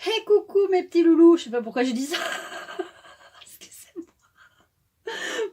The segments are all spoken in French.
Hey coucou mes petits loulous, je sais pas pourquoi j'ai dit ça. Excusez-moi.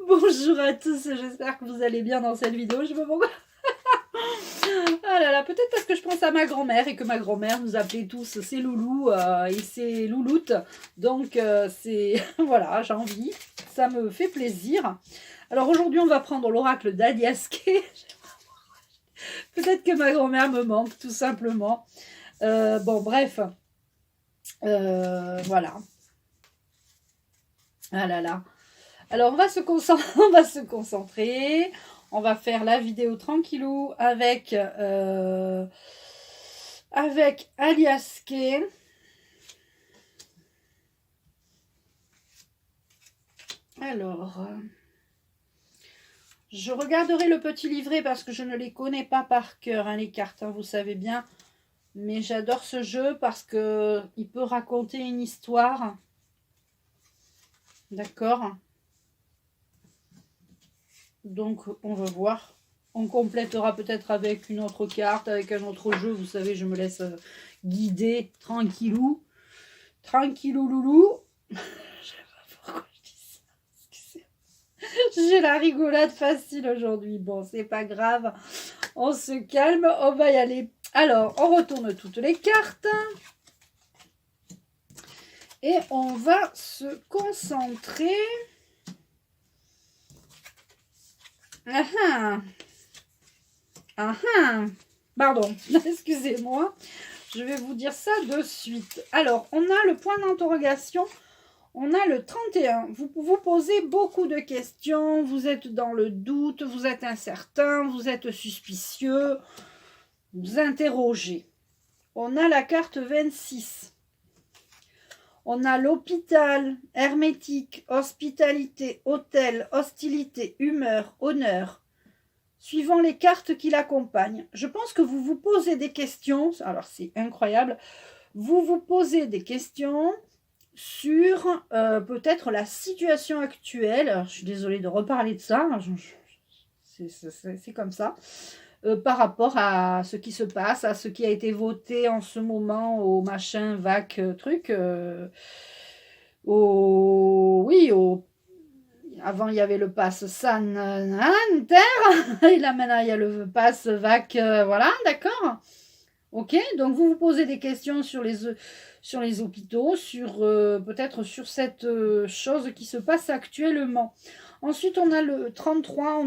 Bonjour à tous, j'espère que vous allez bien dans cette vidéo, je sais pas pourquoi. Ah là là, peut-être parce que je pense à ma grand-mère et que ma grand-mère nous appelait tous ses loulous et ses louloutes. Donc c'est voilà, j'ai envie, ça me fait plaisir. Alors aujourd'hui on va prendre l'oracle d'Aliaské. Peut-être que ma grand-mère me manque tout simplement. Bon bref. Voilà. Ah là là. Alors on va se concentrer, on va se concentrer. On va faire la vidéo tranquillou avec Aliaské. Alors, je regarderai le petit livret parce que je ne les connais pas par cœur, hein, les cartes, hein, vous savez bien. Mais j'adore ce jeu parce que il peut raconter une histoire. D'accord. Donc, on va voir. On complétera peut-être avec une autre carte, avec un autre jeu. Vous savez, je me laisse guider tranquillou. Tranquillou loulou. Je sais pas pourquoi je dis ça. J'ai la rigolade facile aujourd'hui. Bon, c'est pas grave. On se calme. On va y aller. Alors, on retourne toutes les cartes. Et on va se concentrer. Ah ah. Ah ah. Pardon, excusez-moi. Je vais vous dire ça de suite. Alors, on a le point d'interrogation. On a le 31. Vous vous posez beaucoup de questions. Vous êtes dans le doute. Vous êtes incertain. Vous êtes suspicieux. Vous interrogez. On a la carte 26. On a l'hôpital, hermétique, hospitalité, hôtel, hostilité, humeur, honneur. Suivant les cartes qui l'accompagnent. Je pense que vous vous posez des questions. Alors, c'est incroyable. Vous vous posez des questions sur peut-être la situation actuelle. Alors, je suis désolée de reparler de ça. C'est comme ça. Par rapport à ce qui se passe, à ce qui a été voté en ce moment au machin, vac, truc. Oui, avant il y avait le pass sanitaire, et là maintenant il y a le pass vac, voilà, d'accord. Ok, donc vous vous posez des questions sur les hôpitaux, sur peut-être sur cette chose qui se passe actuellement. Ensuite, on a le 33,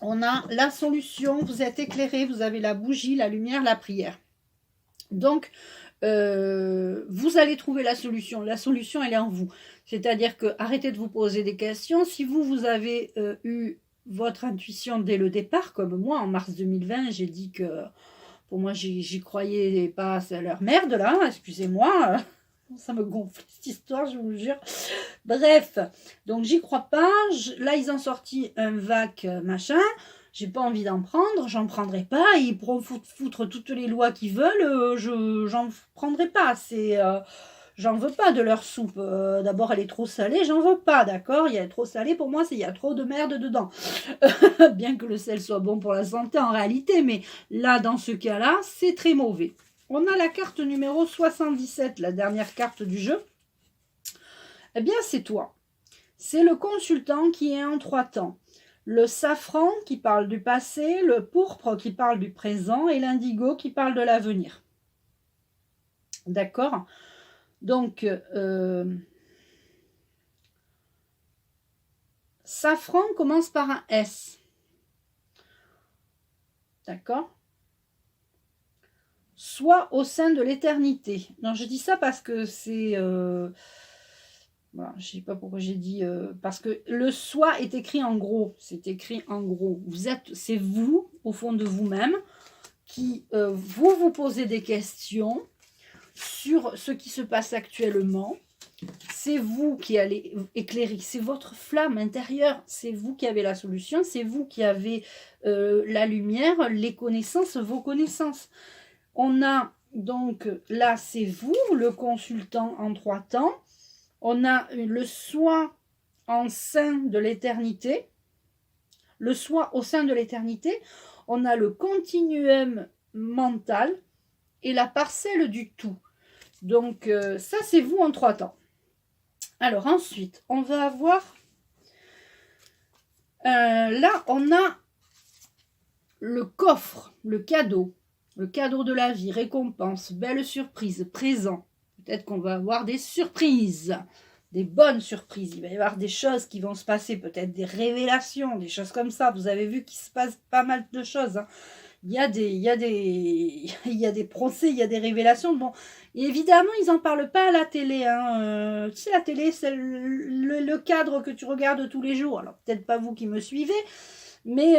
on a la solution, vous êtes éclairé, vous avez la bougie, la lumière, la prière. Donc, vous allez trouver la solution. La solution, elle est en vous. C'est-à-dire que arrêtez de vous poser des questions. Si vous avez eu votre intuition dès le départ, comme moi, en mars 2020, j'ai dit que pour moi, j'y croyais pas, c'est leur merde, là, excusez-moi. Ça me gonfle cette histoire, je vous jure. Bref, donc j'y crois pas. Là, ils ont sorti un vac machin. J'ai pas envie d'en prendre, j'en prendrai pas. Ils pourront foutre toutes les lois qu'ils veulent. J'en prendrai pas. J'en veux pas de leur soupe. D'abord, elle est trop salée, j'en veux pas, d'accord. Il y a trop salé pour moi, il y a trop de merde dedans. Bien que le sel soit bon pour la santé en réalité, mais là, dans ce cas-là, c'est très mauvais. On a la carte numéro 77, la dernière carte du jeu. Eh bien, c'est toi. C'est le consultant qui est en 3 temps. Le safran qui parle du passé, le pourpre qui parle du présent et l'indigo qui parle de l'avenir. D'accord? Donc, safran commence par un S. D'accord? Soit au sein de l'éternité. Non, je dis ça parce que c'est... voilà, je ne sais pas pourquoi j'ai dit... parce que le soi est écrit en gros. C'est écrit en gros. C'est vous, au fond de vous-même, qui vous posez des questions sur ce qui se passe actuellement. C'est vous qui allez éclairer, c'est votre flamme intérieure, c'est vous qui avez la solution, c'est vous qui avez la lumière, les connaissances, vos connaissances. On a donc, là c'est vous, le consultant en 3 temps. On a le soi en sein de l'éternité. Le soi au sein de l'éternité. On a le continuum mental et la parcelle du tout. Donc, ça, c'est vous en 3 temps. Alors, ensuite, on va avoir... là, on a le coffre, le cadeau de la vie, récompense, belle surprise, présent. Peut-être qu'on va avoir des surprises, des bonnes surprises. Il va y avoir des choses qui vont se passer, peut-être des révélations, des choses comme ça. Vous avez vu qu'il se passe pas mal de choses, hein. Il y a des procès, il y a des révélations. Bon, et évidemment, ils n'en parlent pas à la télé, hein. Tu sais, la télé, c'est le cadre que tu regardes tous les jours. Alors, peut-être pas vous qui me suivez, mais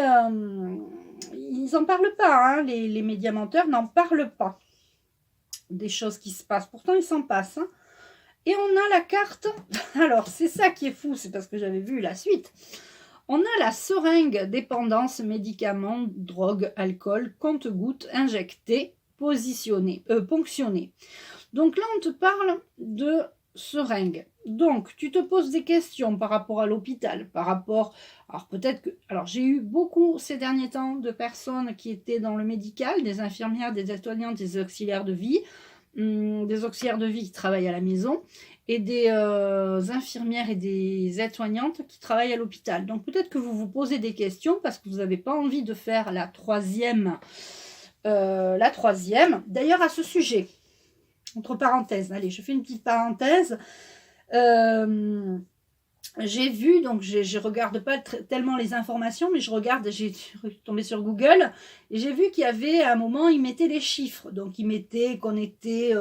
ils n'en parlent pas, hein. Les médias menteurs n'en parlent pas des choses qui se passent. Pourtant, ils s'en passent, hein. Et on a la carte. Alors, c'est ça qui est fou, c'est parce que j'avais vu la suite. On a la seringue dépendance, médicaments, drogue, alcool, compte-gouttes, injecté, ponctionné. Donc là, on te parle de seringue. Donc, tu te poses des questions par rapport à l'hôpital, par rapport... Alors, peut-être que... Alors, j'ai eu beaucoup ces derniers temps de personnes qui étaient dans le médical, des infirmières, des aides-soignantes, des auxiliaires de vie qui travaillent à la maison, et des infirmières et des aides-soignantes qui travaillent à l'hôpital. Donc peut-être que vous vous posez des questions parce que vous n'avez pas envie de faire la troisième. D'ailleurs, à ce sujet, entre parenthèses, allez, je fais une petite parenthèse. J'ai vu, donc je regarde pas tellement les informations, mais j'ai tombé sur Google et j'ai vu qu'il y avait à un moment, ils mettaient les chiffres. Donc ils mettaient qu'on était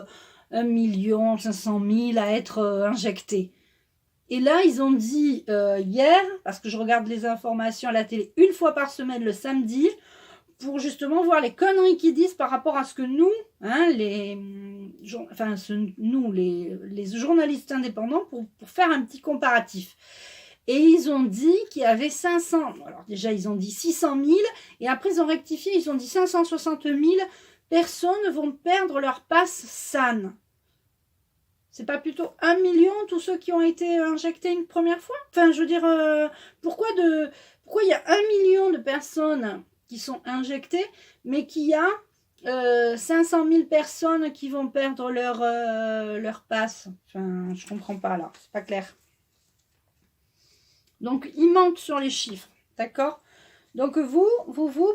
1 500 000 à être injectés. Et là, ils ont dit hier, parce que je regarde les informations à la télé une fois par semaine le samedi, pour justement voir les conneries qu'ils disent par rapport à ce que nous, hein, les journalistes indépendants, pour faire un petit comparatif. Et ils ont dit qu'il y avait 500, alors déjà ils ont dit 600 000, et après ils ont rectifié, ils ont dit 560 000 personnes vont perdre leur passe SAN. C'est pas plutôt 1 million tous ceux qui ont été injectés une première fois? Enfin, je veux dire, pourquoi il y a 1 million de personnes qui sont injectées, mais qu'il y a 500 000 personnes qui vont perdre leur passe? Enfin, je comprends pas là, c'est pas clair. Donc, ils mentent sur les chiffres, d'accord? Donc, vous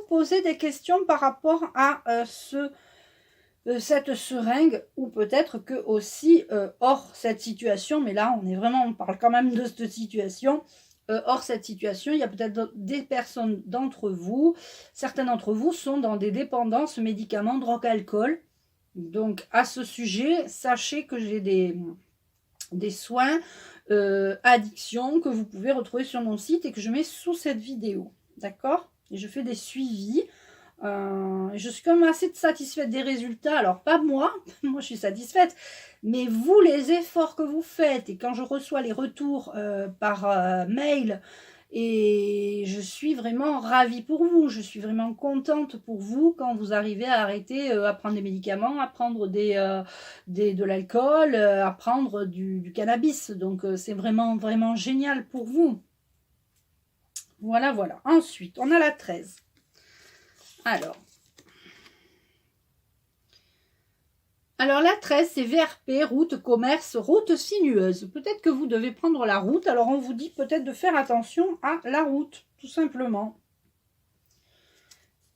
posez des questions par rapport à cette seringue, ou peut-être que aussi hors cette situation, mais là on parle quand même de cette situation, hors cette situation, il y a peut-être des personnes d'entre vous, certains d'entre vous sont dans des dépendances, médicaments, drogue, alcool. Donc à ce sujet, sachez que j'ai des soins addiction que vous pouvez retrouver sur mon site et que je mets sous cette vidéo, d'accord? Et je fais des suivis. Je suis quand même assez satisfaite des résultats. Alors pas moi je suis satisfaite, mais vous, les efforts que vous faites, et quand je reçois les retours par mail, et je suis vraiment ravie pour vous, je suis vraiment contente pour vous quand vous arrivez à arrêter à prendre des médicaments, à prendre de l'alcool, à prendre du cannabis. Donc c'est vraiment vraiment génial pour vous. Voilà. Ensuite on a la 13. Alors la 13, c'est VRP, route, commerce, route sinueuse. Peut-être que vous devez prendre la route. Alors on vous dit peut-être de faire attention à la route, tout simplement.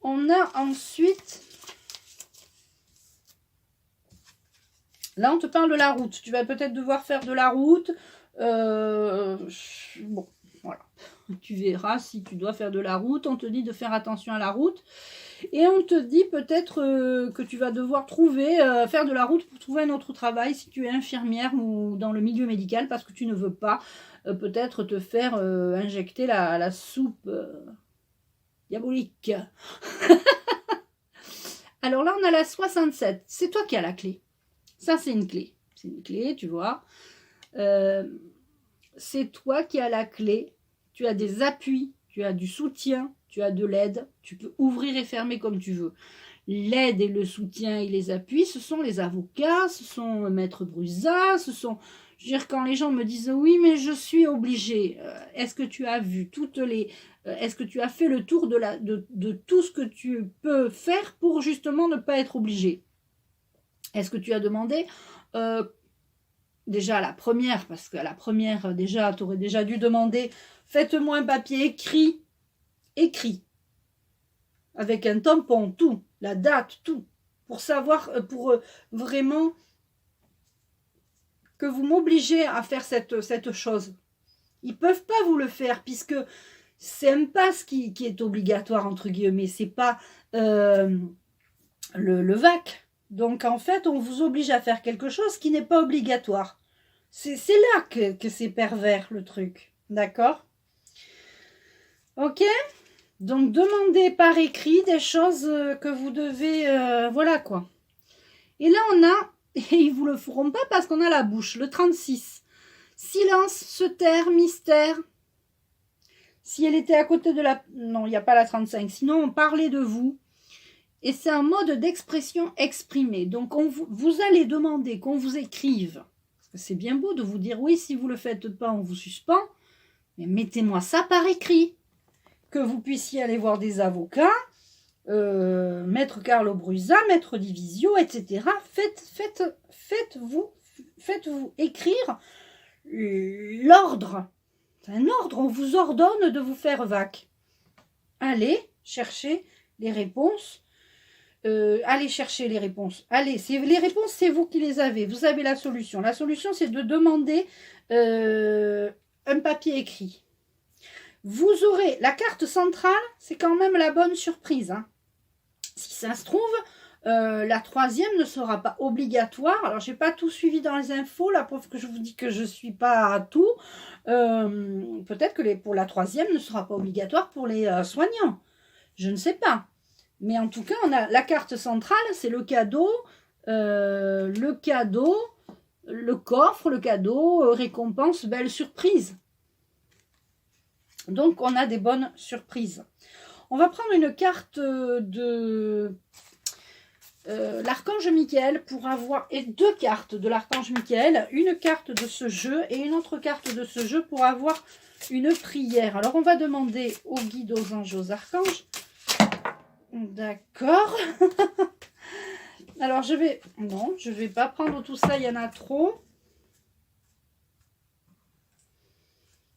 On a ensuite... Là, on te parle de la route. Tu vas peut-être devoir faire de la route. Bon, voilà. Tu verras si tu dois faire de la route. On te dit de faire attention à la route. Et on te dit peut-être que tu vas devoir faire de la route pour trouver un autre travail si tu es infirmière ou dans le milieu médical, parce que tu ne veux pas peut-être te faire injecter la soupe diabolique. Alors là, on a la 67. C'est toi qui as la clé. Ça, c'est une clé. C'est une clé, tu vois. C'est toi qui as la clé. Tu as des appuis, tu as du soutien, tu as de l'aide. Tu peux ouvrir et fermer comme tu veux. L'aide et le soutien et les appuis, ce sont les avocats, ce sont Maître Brusa, ce sont... Je veux dire, quand les gens me disent « Oui, mais je suis obligée est-ce que tu as vu toutes les... est-ce que tu as fait le tour de tout ce que tu peux faire pour justement ne pas être obligé ?» Est-ce que tu as demandé déjà à la première, parce qu'à la première, déjà, tu aurais déjà dû demander, faites-moi un papier écrit, avec un tampon, tout, la date, tout, pour savoir, pour vraiment que vous m'obligez à faire cette chose. Ils peuvent pas vous le faire, puisque c'est un pass qui est obligatoire, entre guillemets, c'est pas le VAC. Donc en fait, on vous oblige à faire quelque chose qui n'est pas obligatoire. C'est là que c'est pervers, le truc. D'accord? Ok? Donc demandez par écrit des choses que vous devez... voilà quoi. Et là on a... Et ils vous le feront pas parce qu'on a la bouche. Le 36. Silence, se taire, mystère. Si elle était à côté de la... Non, il n'y a pas la 35. Sinon, on parlait de vous. Et c'est un mode d'expression exprimé. Donc, vous allez demander qu'on vous écrive. Parce que c'est bien beau de vous dire, oui, si vous ne le faites pas, on vous suspend. Mais mettez-moi ça par écrit. Que vous puissiez aller voir des avocats, Maître Carlo Brusa, Maître Divisio, etc. Faites-vous écrire l'ordre. C'est un ordre, on vous ordonne de vous faire vac. Allez chercher les réponses. Allez chercher les réponses. Allez, les réponses, c'est vous qui les avez. Vous avez la solution. La solution, c'est de demander un papier écrit. Vous aurez la carte centrale, c'est quand même la bonne surprise. Hein. Si ça se trouve, la troisième ne sera pas obligatoire. Alors, j'ai pas tout suivi dans les infos. La preuve que je vous dis que je suis pas à tout. Peut-être que pour la troisième ne sera pas obligatoire pour les soignants. Je ne sais pas. Mais en tout cas, on a la carte centrale, c'est le cadeau, le coffre, le cadeau, récompense, belle surprise. Donc, on a des bonnes surprises. On va prendre une carte de l'archange Michael pour avoir, et deux cartes de l'archange Michael, une carte de ce jeu et une autre carte de ce jeu pour avoir une prière. Alors, on va demander aux guides, aux anges, aux archanges. D'accord. Alors, je vais pas prendre tout ça, il y en a trop.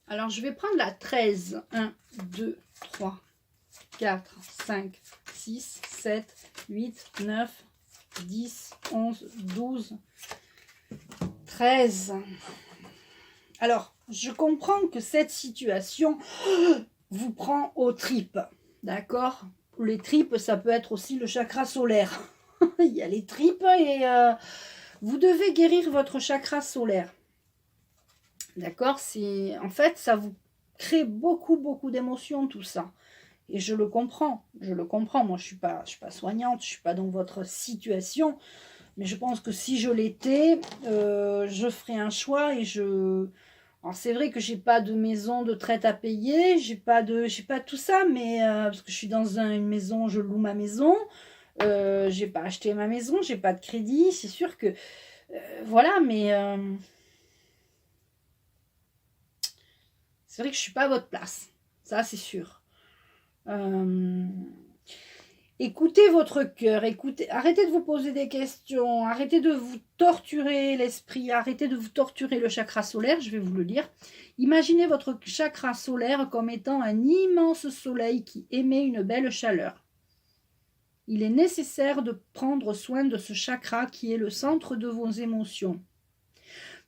Alors, je vais prendre la 13. 1, 2, 3, 4, 5, 6, 7, 8, 9, 10, 11, 12, 13. Alors, je comprends que cette situation vous prend aux tripes. D'accord ? Les tripes, ça peut être aussi le chakra solaire. Il y a les tripes et vous devez guérir votre chakra solaire. D'accord ? En fait, ça vous crée beaucoup d'émotions, tout ça. Et je le comprends. Moi, je suis pas soignante, je suis pas dans votre situation. Mais je pense que si je l'étais, je ferais un choix et Alors, c'est vrai que j'ai pas de maison de traite à payer, j'ai pas tout ça, mais parce que je suis dans une maison, je loue ma maison, j'ai pas acheté ma maison, j'ai pas de crédit, c'est sûr que voilà, mais c'est vrai que je suis pas à votre place, ça c'est sûr. Écoutez votre cœur, arrêtez de vous poser des questions, arrêtez de vous torturer l'esprit, arrêtez de vous torturer le chakra solaire, je vais vous le lire. Imaginez votre chakra solaire comme étant un immense soleil qui émet une belle chaleur. Il est nécessaire de prendre soin de ce chakra qui est le centre de vos émotions.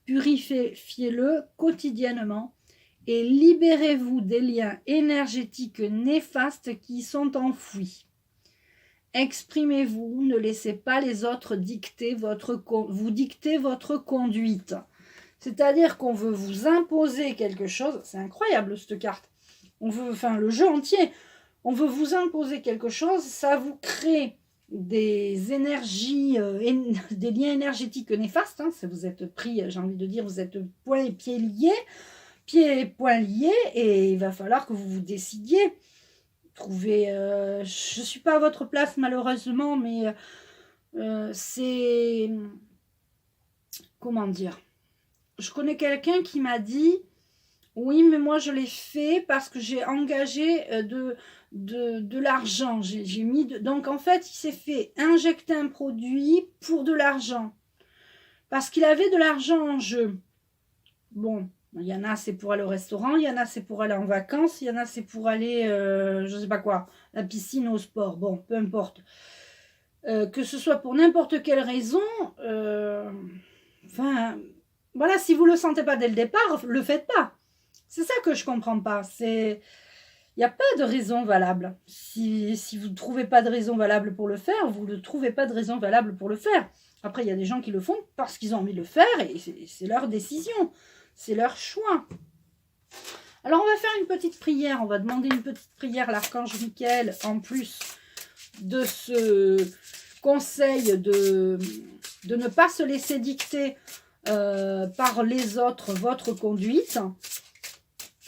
Purifiez-le quotidiennement et libérez-vous des liens énergétiques néfastes qui sont enfouis. Exprimez-vous, ne laissez pas les autres vous dicter votre conduite. C'est-à-dire qu'on veut vous imposer quelque chose. C'est incroyable cette carte. Le jeu entier. On veut vous imposer quelque chose, ça vous crée des énergies, des liens énergétiques néfastes. Hein. Vous êtes pris, j'ai envie de dire, vous êtes poings et pieds poings liés, et il va falloir que vous vous décidiez. Trouver, je suis pas à votre place malheureusement, mais c'est, comment dire, je connais quelqu'un qui m'a dit Oui, mais moi je l'ai fait parce que j'ai engagé de l'argent. J'ai mis donc en fait, il s'est fait injecter un produit pour de l'argent. Parce qu'il avait de l'argent en jeu. Bon, il y en a c'est pour aller au restaurant, il y en a c'est pour aller en vacances, il y en a c'est pour aller, je sais pas quoi, la piscine, au sport. Bon, peu importe. Que ce soit pour n'importe quelle raison, enfin, voilà, si vous le sentez pas dès le départ, le faites pas. C'est ça que je comprends pas. Il n'y a pas de raison valable. Si vous ne trouvez pas de raison valable pour le faire, vous ne trouvez pas de raison valable pour le faire. Après, il y a des gens qui le font parce qu'ils ont envie de le faire et c'est leur décision. C'est leur choix. Alors, on va faire une petite prière. On va demander une petite prière à l'archange Michael en plus de ce conseil de ne pas se laisser dicter par les autres votre conduite.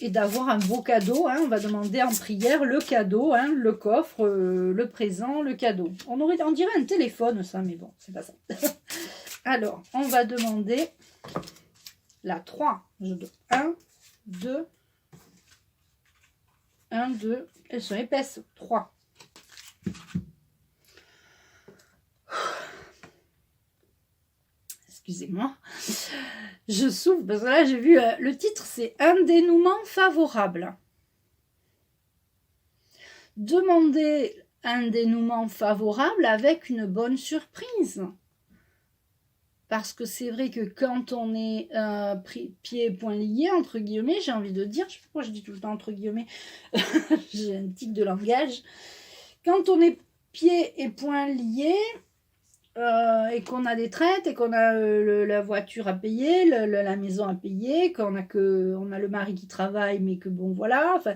Et d'avoir un beau cadeau, hein. On va demander en prière le cadeau, hein, le coffre, le présent, le cadeau. On dirait un téléphone ça, mais bon, c'est pas ça. Alors, on va demander la 3. 1, 2, 1, 2, elles sont épaisses, 3. Excusez-moi. Je souffle parce que là j'ai vu le titre, c'est un dénouement favorable. Demandez un dénouement favorable avec une bonne surprise. Parce que c'est vrai que quand on est pieds et poings liés, entre guillemets, j'ai envie de dire, je sais pas pourquoi je dis tout le temps entre guillemets, j'ai un tic de langage. Quand on est pieds et poings liés, et qu'on a des traites et qu'on a la voiture à payer, la maison à payer, qu'on a le mari qui travaille, mais que bon voilà, enfin,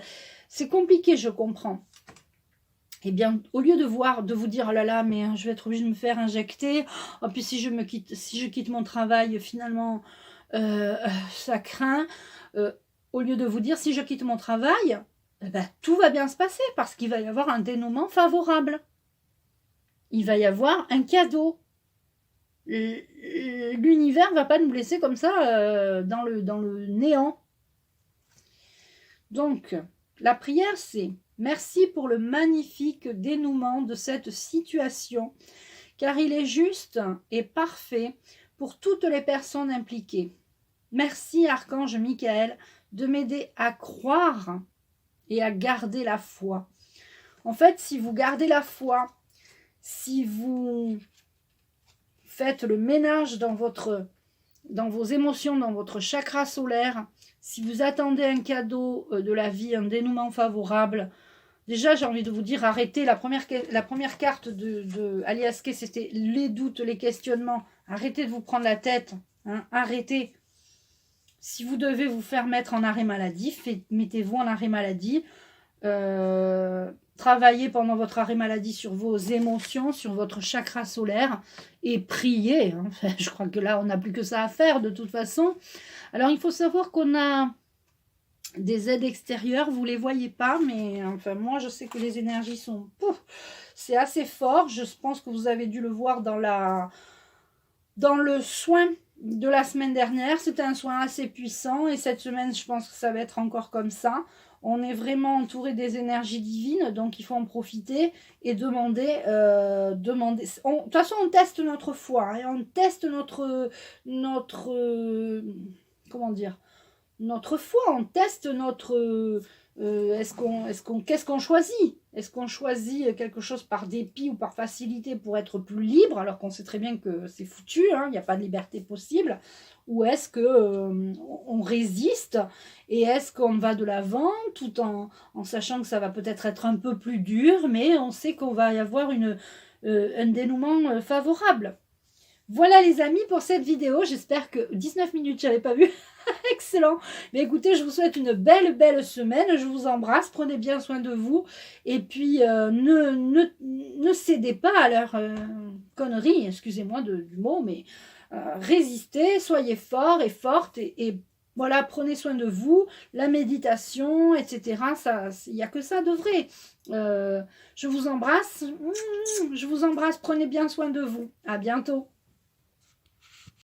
c'est compliqué, je comprends. Eh bien, au lieu de vous dire oh là là, mais je vais être obligée de me faire injecter, oh, puis si je quitte mon travail, finalement, ça craint. Au lieu de vous dire si je quitte mon travail, ben, tout va bien se passer parce qu'il va y avoir un dénouement favorable. Il va y avoir un cadeau. L'univers ne va pas nous laisser comme ça dans le néant. Donc, la prière, c'est merci pour le magnifique dénouement de cette situation, car il est juste et parfait pour toutes les personnes impliquées. Merci, Archange Michael, de m'aider à croire et à garder la foi. En fait, si vous gardez la foi, si vous faites le ménage dans vos émotions, dans votre chakra solaire, si vous attendez un cadeau de la vie, un dénouement favorable, déjà j'ai envie de vous dire, arrêtez, la première carte de Alias Kay, c'était les doutes, les questionnements, arrêtez de vous prendre la tête, hein, arrêtez. Si vous devez vous faire mettre en arrêt maladie, mettez-vous en arrêt maladie, travaillez pendant votre arrêt maladie sur vos émotions, sur votre chakra solaire et priez. Hein. Je crois que là, on n'a plus que ça à faire de toute façon. Alors, il faut savoir qu'on a des aides extérieures, vous ne les voyez pas, mais enfin, moi, je sais que les énergies sont... c'est assez fort. Je pense que vous avez dû le voir dans le soin de la semaine dernière. C'était un soin assez puissant et cette semaine, je pense que ça va être encore comme ça. On est vraiment entouré des énergies divines, donc il faut en profiter et demander. De toute façon, on teste notre foi, hein, on teste notre comment dire, notre foi, on teste notre. Qu'est-ce qu'on choisit? Est-ce qu'on choisit quelque chose par dépit ou par facilité pour être plus libre, alors qu'on sait très bien que c'est foutu, hein, il n'y a pas de liberté possible? Ou est-ce que on résiste et est-ce qu'on va de l'avant tout en sachant que ça va peut-être être un peu plus dur, mais on sait qu'on va y avoir un dénouement favorable. Voilà les amis pour cette vidéo, j'espère que 19 minutes, j'avais pas vu. Excellent. Mais écoutez, je vous souhaite une belle semaine. Je vous embrasse. Prenez bien soin de vous. Et puis, ne cédez pas à leurs conneries. Excusez-moi du mot, mais résistez. Soyez forts et fortes. Et voilà, prenez soin de vous. La méditation, etc. Il n'y a que ça de vrai. Je vous embrasse. Je vous embrasse. Prenez bien soin de vous. À bientôt.